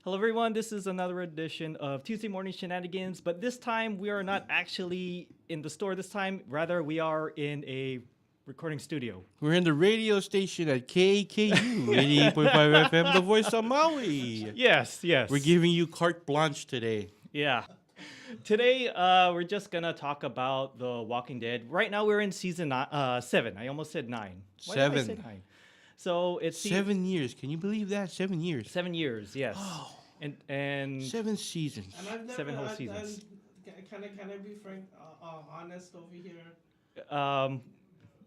Hello, everyone. This is another edition of Tuesday Morning Shenanigans, but this time we are not actually in the store this time. Rather, we are in a recording studio. We're in the radio station at KKU 88.5 FM, The Voice of Maui. Yes. We're giving you carte blanche today. Yeah. Today, we're just going to talk about The Walking Dead. Right now, we're in season 7. I almost said 9. Why did I say 9? So it's 7 years. Can you believe that? 7 years. 7 years, yes. Oh. And 7 seasons. And I've never, 7 whole seasons. Can I be frank, honest over here?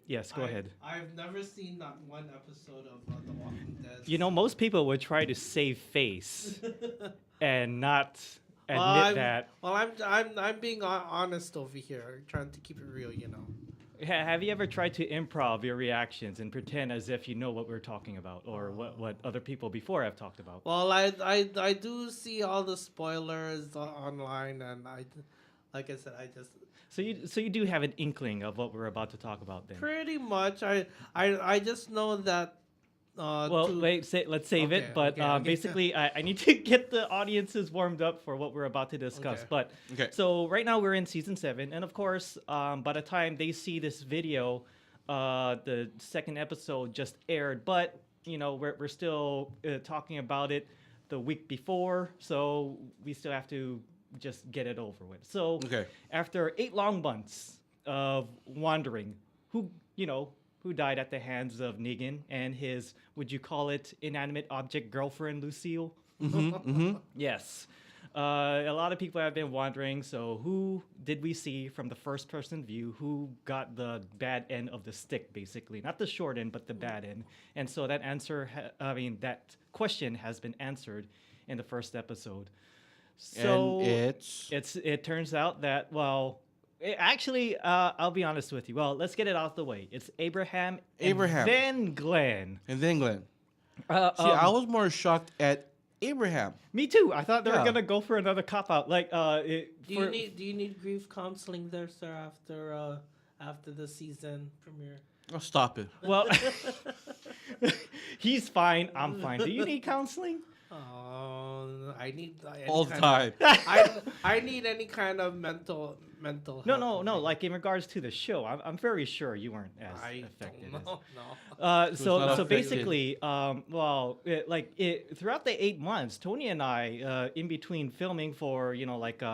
Yes, go ahead. I've never seen not one episode of The Walking Dead. You know, most people would try to save face and not admit that. Well, I'm being honest over here, trying to keep it real, you know. Have you ever tried to improv your reactions and pretend as if you know what we're talking about or what other people before have talked about? Well, I do see all the spoilers online, and like I said, I just. So you do have an inkling of what we're about to talk about then. Pretty much, I just know that. Let's save it. But basically, I need to get the audiences warmed up for what we're about to discuss. Okay. So right now we're in season 7, and of course, by the time they see this video, the second episode just aired. But you know, we're still talking about it the week before, so we still have to just get it over with. So after 8 long months of wandering, who died at the hands of Negan and his, would you call it, inanimate object girlfriend, Lucille? Yes. A lot of people have been wondering, so who did we see from the first-person view? Who got the bad end of the stick, basically? Not the short end, but the bad end. And so that that question has been answered in the first episode. So and it turns out that, well... Actually, I'll be honest with you. Well, let's get it out of the way. It's Abraham. Then Glenn. And then Glenn. I was more shocked at Abraham. Me too. I thought they were gonna go for another cop out. Like, do you need grief counseling there, sir? After the season premiere. Oh, stop it. Well, he's fine. I'm fine. Do you need counseling? I need all the time. I need any kind of mental help. No. Like in regards to the show, I'm very sure you weren't as affected. No. So basically, throughout the 8 months, Tony and I, in between filming for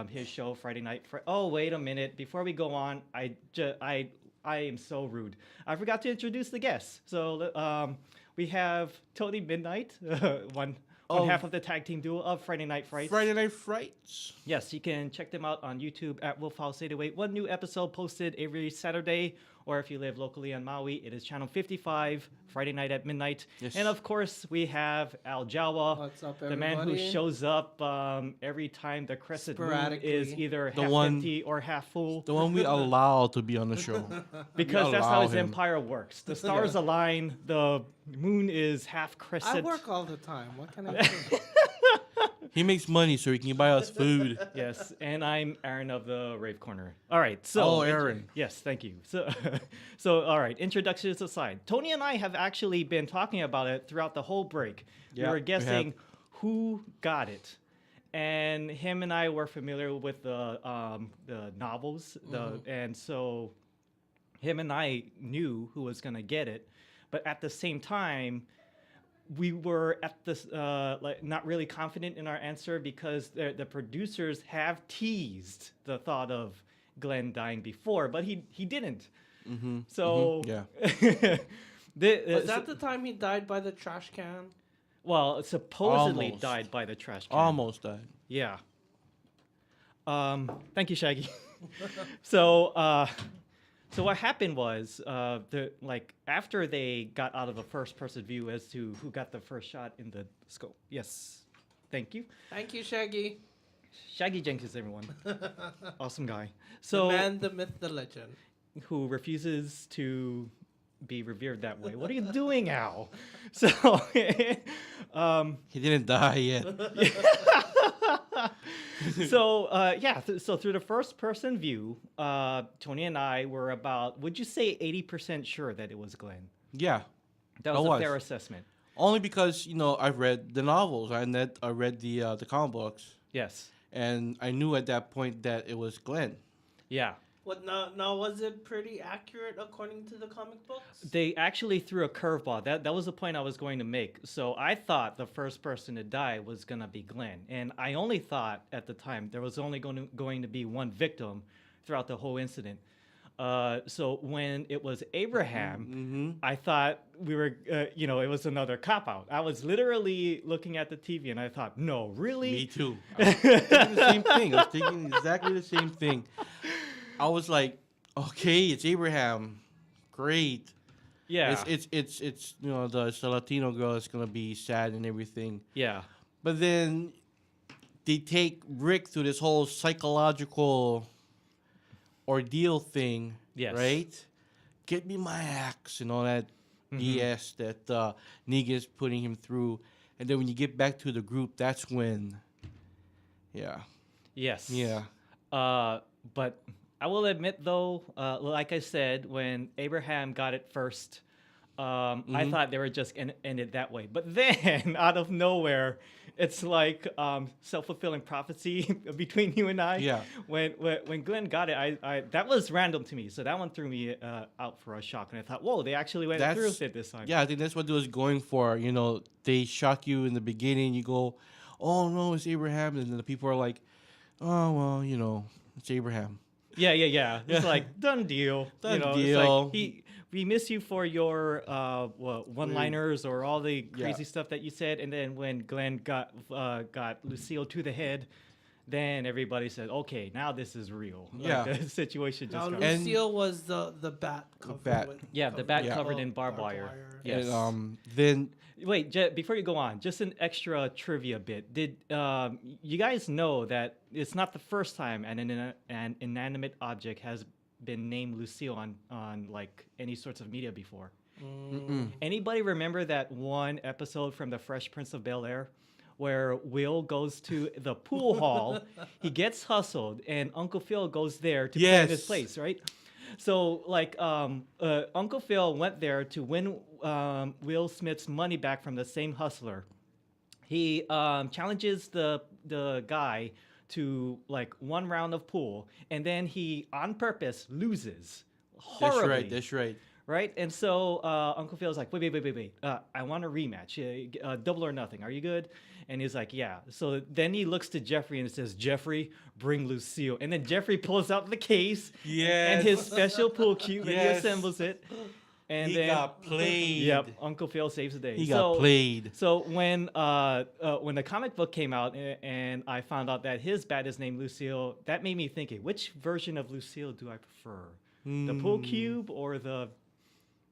his show Friday Night. Oh, wait a minute! Before we go on, I am so rude. I forgot to introduce the guests. So we have Tony Midnite, one half of the tag team duo of Friday Night Frights. Friday Night Frights. Yes, you can check them out on YouTube at Wolf House 808. One new episode posted every Saturday, or if you live locally on Maui, it is channel 55, Friday night at midnight. Yes. And of course, we have Al Jawa, What's up, the man who shows up every time the crescent moon is either half empty or half full. The one we allow to be on the show. Because that's how his empire works. The stars align, the moon is half crescent. I work all the time. What can I do? He makes money so he can buy us food. Yes, and I'm Aaron of the Rave Corner. All right, so... Aaron. Yes, thank you. So, all right, introductions aside. Tony and I have actually been talking about it throughout the whole break. Yeah, we were guessing who got it. And him and I were familiar with the novels. And so him and I knew who was going to get it. But at the same time... we were at this not really confident in our answer because the producers have teased the thought of Glenn dying before, but he didn't. So yeah. Was that the time he died by the trash can? Well, supposedly died by the trash can. Almost died. Yeah. Thank you, Shaggy. So what happened was, after they got out of a first-person view as to who got the first shot in the scope. Yes, thank you. Thank you, Shaggy. Shaggy Jenkins, everyone. Awesome guy. So the man, the myth, the legend. Who refuses to be revered that way. What are you doing, Al? So he didn't die yet. So so through the first person view, Tony and I were about, would you say 80% sure that it was Glenn? Yeah. That was a fair assessment. Only because I've read the novels. I read the comic books, Yes. and I knew at that point that it was Glenn. Yeah. What now? Was it pretty accurate according to the comic books? They actually threw a curveball. That was the point I was going to make. So I thought the first person to die was gonna be Glenn, and I only thought at the time there was only going to be one victim throughout the whole incident. So when it was Abraham, Mm-hmm. I thought we were, it was another cop out. I was literally looking at the TV and I thought, no, really? Me too. I was thinking the same thing. I was thinking exactly the same thing. I was like, okay, it's Abraham. Great. Yeah. It's the Latino girl is gonna be sad and everything. Yeah. But then they take Rick through this whole psychological ordeal thing. Yes. Right? Get me my axe and all that BS that Negan's putting him through. And then when you get back to the group, that's when Yes. Yeah. But I will admit, though, like I said, when Abraham got it first, I thought they were just gonna end it that way. But then, out of nowhere, it's like self-fulfilling prophecy between you and I. Yeah. When Glenn got it, I that was random to me. So that one threw me out for a shock, and I thought, whoa, they actually went through with it this time. Yeah, I think that's what they was going for. They shock you in the beginning. You go, oh no, it's Abraham, and then the people are like, oh well, it's Abraham. Yeah. It's like done deal. Done It's deal. like, we miss you for your one-liners or all the crazy stuff that you said, and then when Glenn got Lucille to the head, then everybody said, "Okay, now this is real." Yeah. The situation Now just got. Lucille was the bat covered bat. with The bat Yeah. covered in barbed wire. Yes. And, then Wait, before you go on, just an extra trivia bit. Did you guys know that it's not the first time an inanimate object has been named Lucille on like any sorts of media before? Anybody remember that one episode from The Fresh Prince of Bel-Air where Will goes to the pool hall, he gets hustled, and Uncle Phil goes there to play in his Yes. place, right? So, like, Uncle Phil went there to win Will Smith's money back from the same hustler. He challenges the guy to like one round of pool, and then he on purpose loses horribly. That's right. Right? And so Uncle Phil's like, wait. I want a rematch. Double or nothing. Are you good? And he's like, yeah. So then he looks to Jeffrey and says, Jeffrey, bring Lucille. And then Jeffrey pulls out the case and his special pool cube and he Yes. assembles it. And He then, got played. Yep, Uncle Phil saves the day. He got played. So when the comic book came out and I found out that his bat is named Lucille, that made me thinking, which version of Lucille do I prefer? The pool cube or the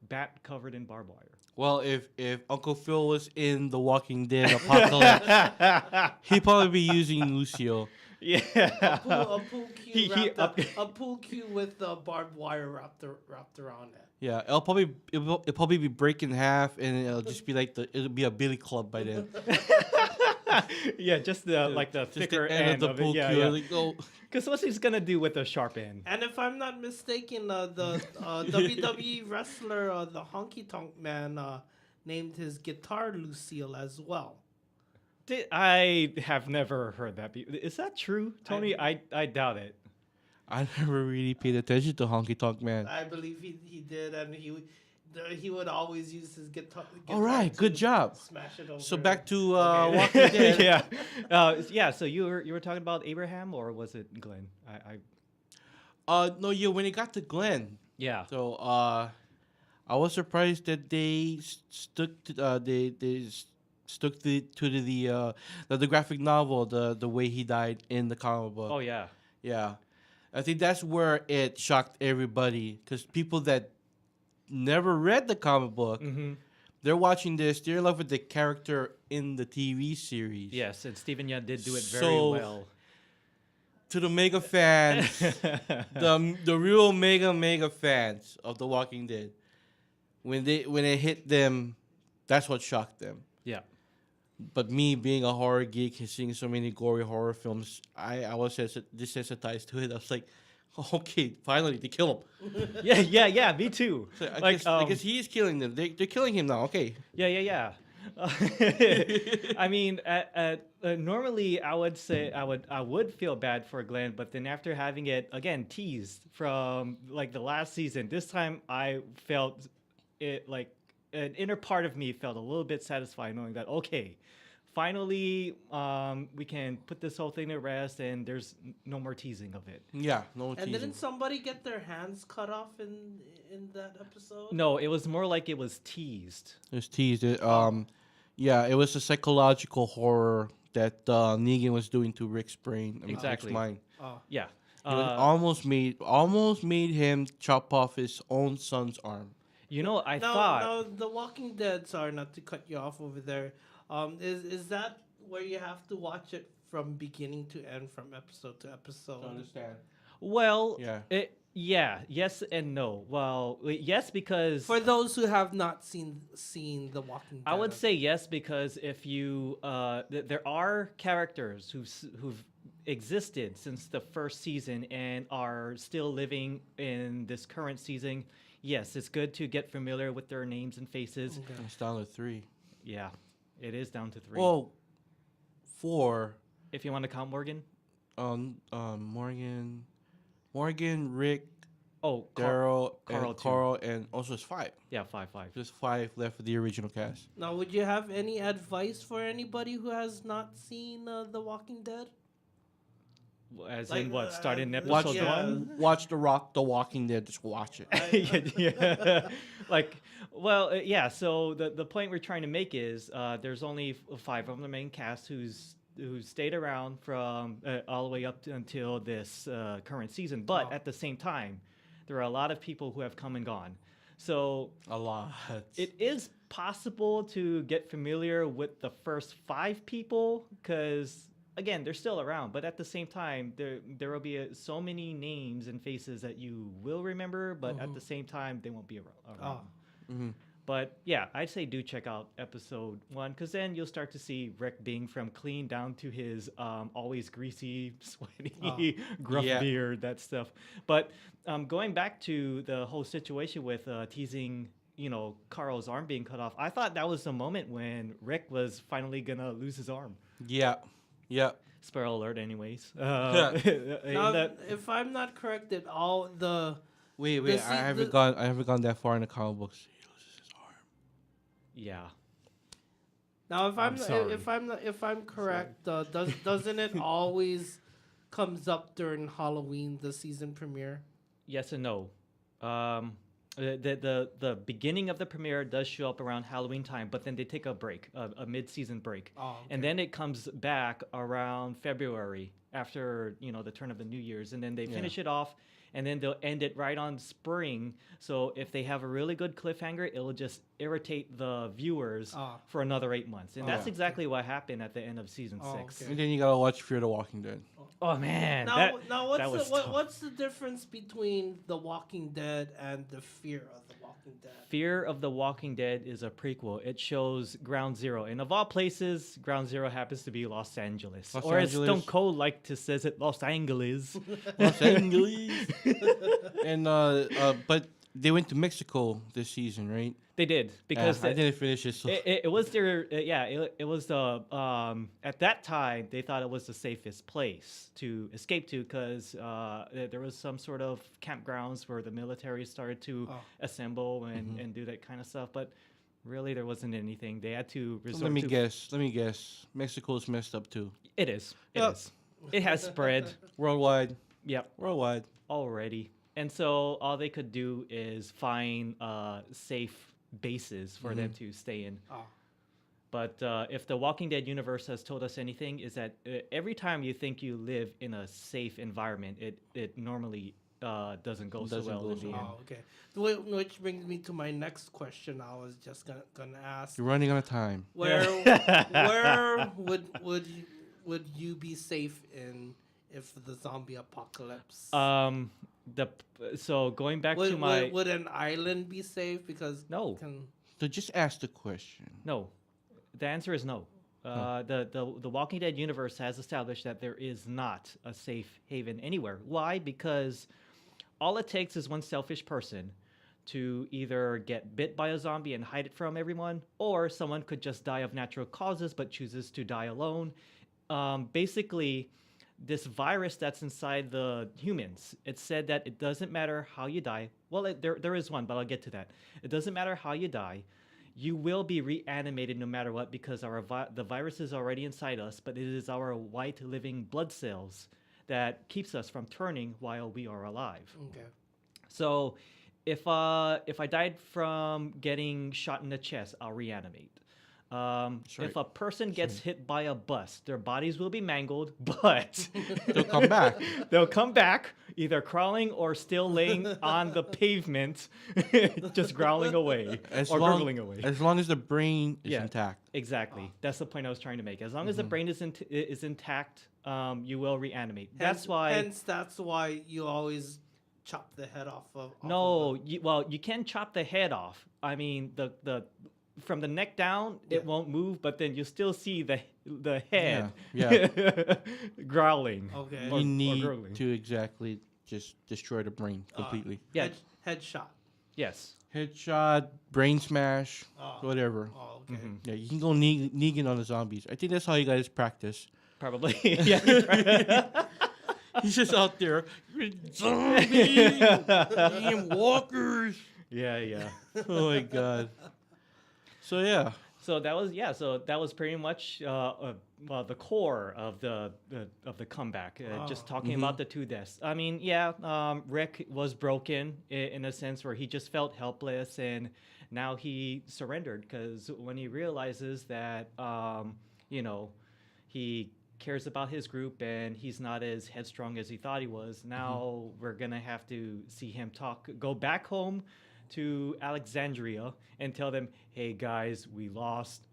bat covered in barbed wire? Well, if Uncle Phil was in The Walking Dead apocalypse, he'd probably be using Lucio. Yeah. A pool He- cue he a pool cue with barbed wire wrapped around it. Yeah, it'll probably be break in half, and it'll just be like it'll be a billy club by then. Yeah, just the like the Just thicker the end end of of the it. pool Yeah, cue. yeah. Like, oh, Because what's he's gonna do with the sharp end? And if I'm not mistaken, the WWE wrestler, the Honky Tonk Man, named his guitar Lucille as well. I have never heard that. Is that true, Tony? I doubt it. I never really paid attention to Honky Tonk Man. I believe he did, and he would always use his guitar. All right, to good job. Smash it over. So back to Okay. Walking Dead. Yeah. So you were talking about Abraham, or was it Glenn? No, yeah, when it got to Glenn, Yeah. so I was surprised that they stuck to the graphic novel, the way he died in the comic book. Oh yeah. Yeah, I think that's where it shocked everybody, because people that never read the comic book, they're watching this, they're in love with the character in the TV series. Yes, and Stephen Yeun did do it very So- well. To the mega fans, the real mega fans of The Walking Dead, when it hit them, that's what shocked them. Yeah. But me being a horror geek and seeing so many gory horror films, I was desensitized to it. I was like, okay, finally they kill him. Yeah. Me too. So I Like, guess he is killing them. They're killing him now. Okay. Yeah. I mean, normally I would say I would feel bad for Glenn, but then after having it again teased from like the last season, this time I felt it like an inner part of me felt a little bit satisfied knowing that okay, finally we can put this whole thing to rest and there's no more teasing of it. Yeah, no And teasing. didn't somebody get their hands cut off in that episode? No, it was more like it was teased. It was teased. Yeah, it was a psychological horror that Negan was doing to Rick's brain. I mean, Exactly. Rick's mind. Oh. Yeah. It was almost made him chop off his own son's arm. You know, I Now, thought now, The Walking Dead. Sorry, not to cut you off over there. Is that where you have to watch it from beginning to end, from episode to episode? understand. well, Yeah. yes and no. Well, yes because For those who have not seen The Walking Dead, I would say yes because if you there are characters who've existed since the first season and are still living in this current season. Yes, it's good to get familiar with their names and faces. Okay. It's down to 3. Yeah, it is down to 3. Well, 4. If you want to count Morgan. Morgan, Rick, Oh, Daryl, Carl and too. Carl, and also it's 5. Yeah, 5. Just 5 left for the original cast. Now, would you have any advice for anybody who has not seen The Walking Dead? As Like, in what? Starting in watch- episode yeah. 1? Watch The Walking Dead. Just watch it. yeah. Like, well, yeah. So the point we're trying to make is there's only 5 of the main cast who stayed around from all the way up until this current season. But Oh. at the same time, there are a lot of people who have come and gone. So A lot. it is possible to get familiar with the first 5 people because again they're still around, but at the same time there will be so many names and faces that you will remember, but at the same time they won't be around. Oh. Mm-hmm. But yeah, I'd say do check out episode 1 because then you'll start to see Rick being from clean down to his always greasy, sweaty, gruff Yeah. beard, that stuff. But going back to the whole situation with teasing, Carl's arm being cut off, I thought that was the moment when Rick was finally gonna lose his arm. Yeah. Yeah. Spoiler alert, anyways. Now, that- if I'm not corrected, all the Wait. The I se- haven't the- gone. I haven't gone that far in the comic books. He loses his arm. yeah. now I'm sorry. if I'm correct, doesn't it always comes up during Halloween, the season premiere? Yes and no. The beginning of the premiere does show up around Halloween time, but then they take a break, a mid-season break, Oh, and then it comes back around February after the turn of the New Year's, and then they finish it off, and then they'll end it right on spring. So if they have a really good cliffhanger, it'll just irritate the viewers for another 8 months, and that's Yeah. exactly what happened at the end of season Oh, 6. okay. And then you gotta watch Fear the Walking Dead. Oh man, Now, that now was tough. what's the difference between The Walking Dead and the Fear of the Walking Dead? Fear of the Walking Dead is a prequel. It shows Ground Zero. And of all places, Ground Zero happens to be Los Angeles. Los or Angeles. as Stone Cold like to says it, Los Angeles. Los Angeles. And but they went to Mexico this season, right? They did. Because I didn't finish it. So it was their, it was the, at that time, they thought it was the safest place to escape to because there was some sort of campgrounds where the military started to assemble and do that kind of stuff. But really, there wasn't anything. They had to resort let me to... guess. Mexico's messed up too. It is. It Yep. is. It has spread. Worldwide. Yep. Worldwide. Already. And so all they could do is find safe bases for them to stay in. Oh. But if the Walking Dead universe has told us anything, is that every time you think you live in a safe environment, it normally doesn't go so Doesn't well go in so the end. Oh, okay. Which brings me to my next question. I was just gonna ask. You're running out of time. Where would you be safe in if the zombie apocalypse? So going back to my... would an island be safe? Because No. So just ask the question. No. The answer is no. The Walking Dead universe has established that there is not a safe haven anywhere. Why? Because all it takes is one selfish person to either get bit by a zombie and hide it from everyone, or someone could just die of natural causes but chooses to die alone. Basically, this virus that's inside the humans, it said that it doesn't matter how you die. Well, there is one, but I'll get to that. It doesn't matter how you die. You will be reanimated no matter what, because the virus is already inside us, but it is our white living blood cells that keeps us from turning while we are alive. Okay. So if I died from getting shot in the chest, I'll reanimate. If a person gets hit by a bus, their bodies will be mangled, but They'll come back. they'll come back either crawling or still laying on the pavement, just growling away or gurgling away. As long as the brain is Yeah. intact. Exactly. That's the point I was trying to make. As long as the brain is intact, you will reanimate. That's why. Hence, that's why you always chop the head off of. No, you can chop the head off. I mean, the from the neck down, it won't move, but then you still see the head Yeah. growling. Okay. Or- You need gurgling. to exactly just destroy the brain completely. Yeah. Headshot. Yes. Headshot, brain smash, whatever. Oh, okay. Yeah, you can go Negan on the zombies. I think that's how you guys practice. Probably. Yeah. He's just out there. Zombies! Damn walkers! Yeah. Oh my god. So yeah. So that was pretty much the core of the comeback. Just talking about the two deaths. I mean, Rick was broken in a sense where he just felt helpless, and now he surrendered because when he realizes that he cares about his group and he's not as headstrong as he thought he was. Now we're gonna have to see him go back home to Alexandria and tell them, hey guys, we lost.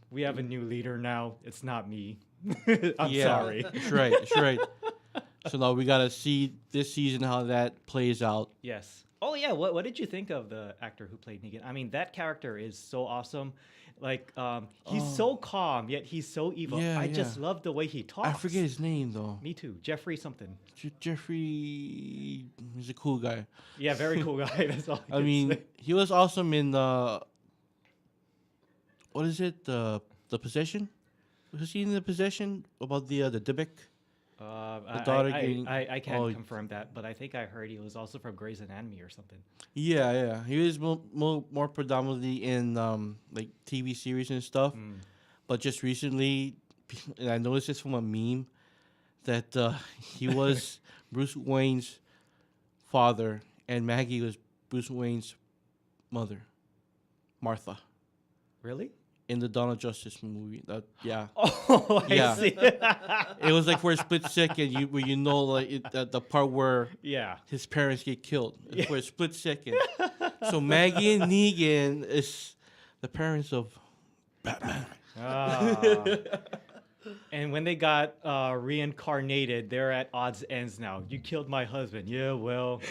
We have a new leader now. It's not me. I'm sorry. That's right. That's right. So now we gotta see this season how that plays out. Yes. Oh yeah. What did you think of the actor who played Negan? I mean, that character is so awesome. Like, he's so calm, yet he's so evil. Yeah, I yeah. just love the way he talks. I forget his name though. Me too. Jeffrey something. Jeffrey. He's a cool guy. Yeah, very cool guy. That's all I can say. He was awesome in the. What is it? The Possession. Was he in the Possession about the Dybbuk? The daughter I getting- can't confirm that, but I think I heard he was also from Grey's Anatomy or something. Yeah. He was more predominantly in like TV series and stuff. But just recently, and I noticed this from a meme, that he was Bruce Wayne's father and Maggie was Bruce Wayne's mother, Martha, Really? in the Dawn of Justice movie. Yeah. Oh, Yeah. I see. It was like for a split second, the part where Yeah. his parents get killed. For a split second. So Maggie and Negan is the parents of Batman. Ah. And when they got reincarnated, they're at odds ends now. You killed my husband. Yeah, well,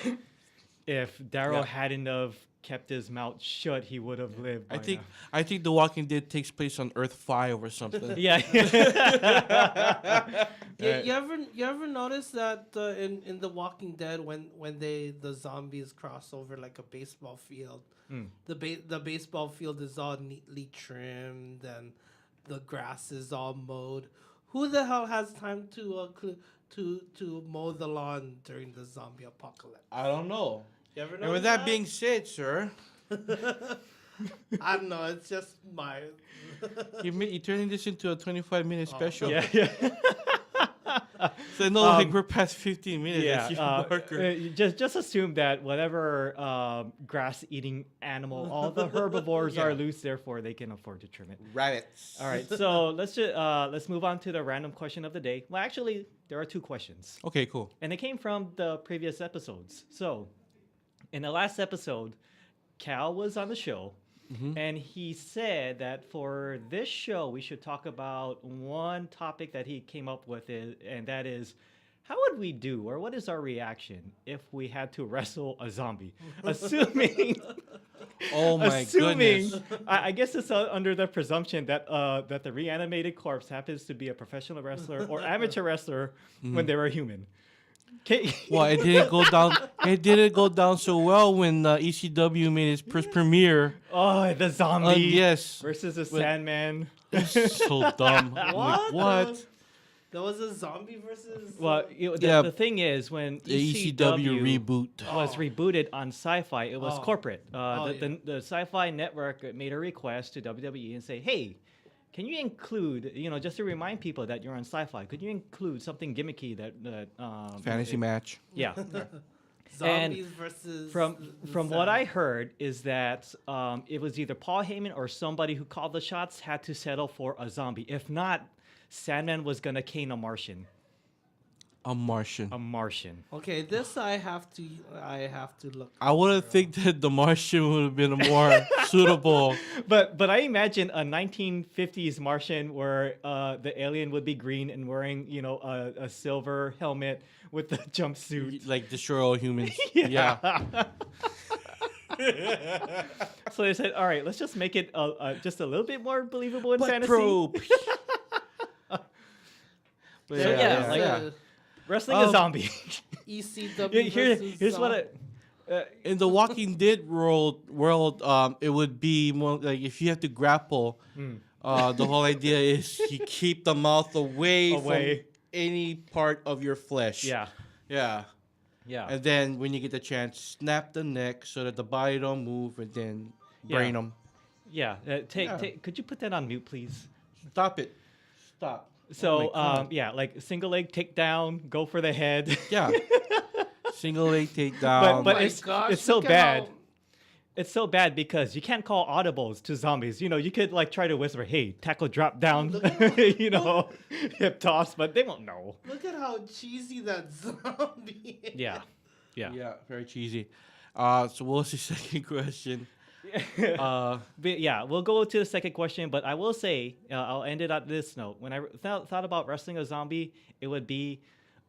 if Daryl hadn't have kept his mouth shut, he would have lived. I think The Walking Dead takes place on Earth 5 or something. Yeah. You ever notice that in The Walking Dead when the zombies cross over like a baseball field, the baseball field is all neatly trimmed and the grass is all mowed. Who the hell has time to mow the lawn during the zombie apocalypse? I don't know. You ever And notice with that being said, sir, I don't know. It's just my. you're turning this into a 25-minute special. Yeah. So no, like we're past 15 minutes. That's your marker. Just assume that whatever grass-eating animal, all the herbivores are loose, therefore they can afford to trim it. Rabbits. All right, so let's move on to the random question of the day. Well, actually, there are two questions, Okay, cool. and they came from the previous episodes. So, in the last episode, Cal was on the show, and he said that for this show, we should talk about one topic that he came up with, and that is, how would we do, or what is our reaction if we had to wrestle a zombie? Assuming, Oh my goodness. I guess it's under the presumption that that the reanimated corpse happens to be a professional wrestler or amateur wrestler when they were human. Well, it didn't go down. It didn't go down so well when ECW made its first premiere. Oh, the zombie Yes, versus the When- Sandman. it's so dumb. I'm like, what? There was a zombie versus. Well, Yeah. the thing is, when The ECW reboot. was rebooted on Sci-Fi, it was Oh. corporate. Oh, The Sci-Fi network made a request to WWE and say, "Hey, can you include, just to remind people that you're on Sci-Fi, could you include something gimmicky that Fantasy match. Yeah." Zombies versus. From what I heard is that it was either Paul Heyman or somebody who called the shots had to settle for a zombie. If not, Sandman was gonna cane a Martian. A Martian. A Martian. Okay, this I have to look. I would have think that the Martian would have been a more suitable. But I imagine a 1950s Martian where the alien would be green and wearing a silver helmet with the jumpsuit. Like destroy all humans. Yeah. So they said, all right, let's just make it just a little bit more believable in fantasy. Probe. But So yeah. Wrestling a zombie. ECW Here's what In the Walking Dead world, it would be more like if you have to grapple. The whole idea is you keep the mouth away from any part of your flesh. Yeah. Yeah. Yeah. And then when you get the chance, snap the neck so that the body don't move, and then brain them. Yeah. Could you put that on mute, please? Stop it. Stop. So, Oh my God. like single leg takedown, go for the head. Yeah. Single leg takedown. but my it's gosh, it's so look at bad. how- It's so bad because you can't call audibles to zombies. You could like try to whisper, "Hey, tackle drop down," Look at hip toss, but they won't know. Look at how cheesy that zombie is. Yeah. Yeah. Yeah, very cheesy. So what was the second question? But yeah, we'll go to the second question, but I will say, I'll end it on this note. When I thought about wrestling a zombie, it would be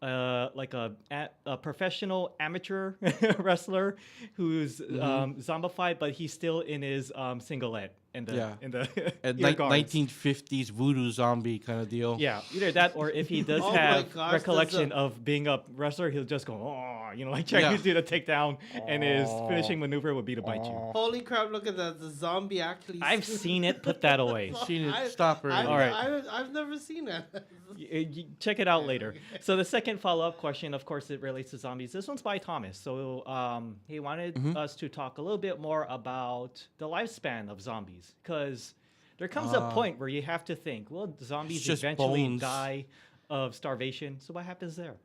like a professional amateur wrestler who's zombified, but he's still in his singlet in the And ear guards. 1950s voodoo zombie kind of deal. Yeah, either that or if he does Oh my have gosh, recollection there's of being a wrestler, he'll just go, like trying to do the takedown, and his finishing maneuver would be to bite you. Holy crap! Look at that. The zombie actually. I've seen it. Put that away. Seen it. Stop already. All right. I've never seen it. You check it out later. So the second follow-up question, of course, it relates to zombies. This one's by Thomas. So he wanted us to talk a little bit more about the lifespan of zombies, because there comes a point where you have to think, well, zombies It's just eventually bones. die of starvation. So what happens there?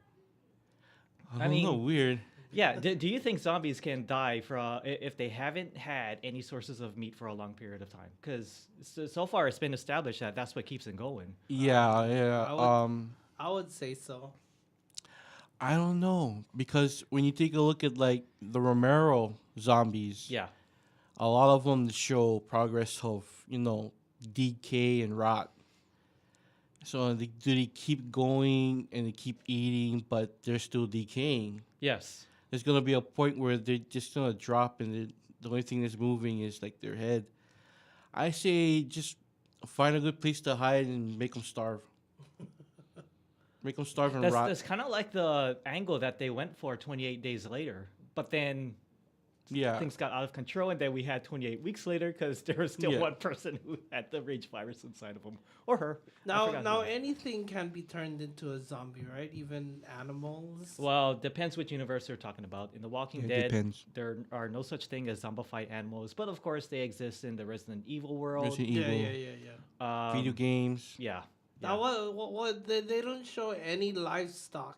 I mean, mean- weird. Yeah. Do you think zombies can die if they haven't had any sources of meat for a long period of time? Because so far it's been established that that's what keeps them going. Yeah. I would say so. I don't know, because when you take a look at like the Romero zombies, Yeah. a lot of them show progress of decay and rot. So do they keep going and they keep eating, but they're still decaying? Yes. There's gonna be a point where they're just gonna drop, and the only thing that's moving is like their head. I say just find a good place to hide and make them starve. Make them starve and rot. That's kind of like the angle that they went for 28 days later. But then Yeah. things got out of control, and then we had 28 weeks later because there was still Yeah. one person who had the rage virus inside of him. Or her. I Now, forgot now who. anything can be turned into a zombie, right? Even animals. Well, depends which universe you're talking about. In The Walking It Dead, depends. there are no such thing as zombified animals. But of course, they exist in the Resident Evil world. Resident Yeah, Evil. yeah. Video games. Yeah. Now, what they don't show any livestock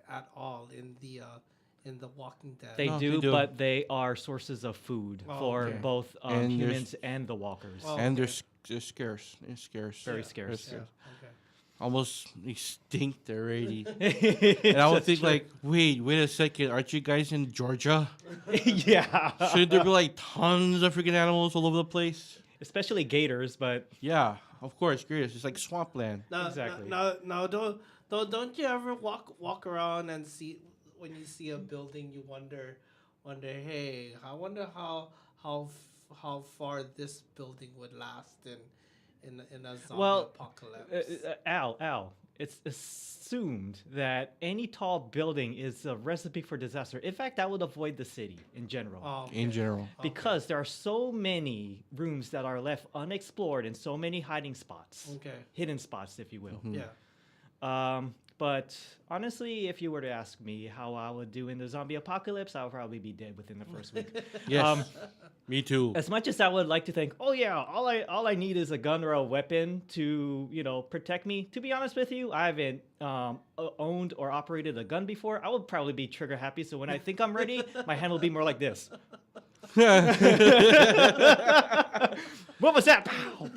at all in the Walking Dead. They No, do, they do. but they are sources of food Oh, for okay. both And there's- humans and the walkers. Oh, And okay. they're scarce. They're scarce. Very Yeah. scarce. Yeah. Almost extinct already. and And I would think like, wait a second, aren't you guys in Georgia? yeah. Shouldn't there be like tons of freaking animals all over the place? Especially gators, but Yeah, of course, great. It's like swampland. Now, Exactly. Now, don't you ever walk around and see when you see a building, you wonder, hey, I wonder how far this building would last in a zombie Well, apocalypse. Al, it's assumed that any tall building is a recipe for disaster. In fact, that would avoid the city in general. Oh, In general. Because there are so many rooms that are left unexplored and so many hiding spots. Okay. Hidden spots, if you will. Yeah. But honestly, if you were to ask me how I would do in the zombie apocalypse, I would probably be dead within the first week. Yes. Me too. As much as I would like to think, oh yeah, all I need is a gun or a weapon to protect me. To be honest with you, I haven't owned or operated a gun before. I would probably be trigger happy. So when I think I'm ready, my hand will be more like this. What was that? Pow!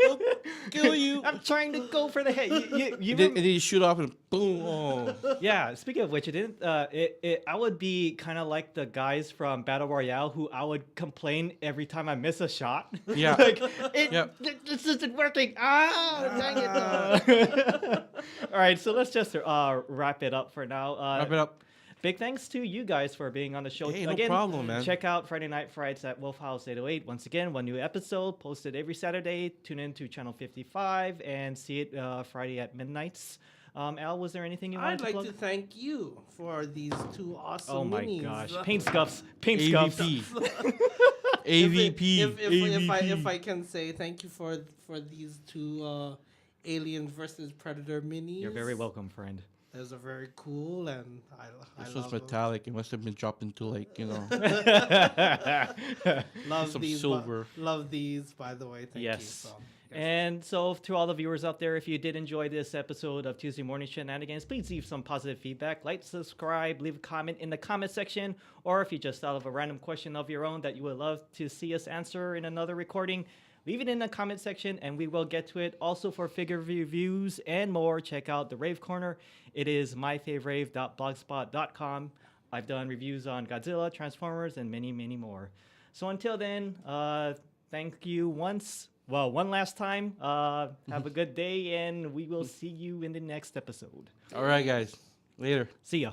I'll kill you. I'm trying to go for the head. You And then you shoot off and boom. Oh. Yeah. Speaking of which, it didn't. I would be kind of like the guys from Battle Royale who I would complain every time I miss a shot. Yeah. Like Yep. this isn't working. Ah, dang it. All right. So let's just wrap it up for now. Wrap it up. Big thanks to you guys for being on the show. Hey, no again, problem, man. Check out Friday Night Frights at Wolf House 808. Once again, one new episode posted every Saturday. Tune in to Channel 55 and see it Friday at Midnights. Al, was there anything you wanted I'd to like plug? to thank you for these two awesome Oh my minis. gosh. Paint scuffs. Paint scuffs. AVP. AVP. If I can say thank you for these two Alien versus Predator minis. You're very welcome, friend. Those are very cool, and I This love was them. metallic. It must have been dropped into Love some these, silver. Love these, by the way. Thank you. Yes. So, yes. And so, to all the viewers out there, if you did enjoy this episode of Tuesday Morning Shenanigans, please leave some positive feedback. Like, subscribe, leave a comment in the comment section. Or if you just thought of a random question of your own that you would love to see us answer in another recording, leave it in the comment section and we will get to it. Also, for figure reviews and more, check out the Rave Corner. It is myfavorave.blogspot.com. I've done reviews on Godzilla, Transformers, and many, many more. So until then, thank you one last time. Have a good day, and we will see you in the next episode. All right, guys. Later. See ya.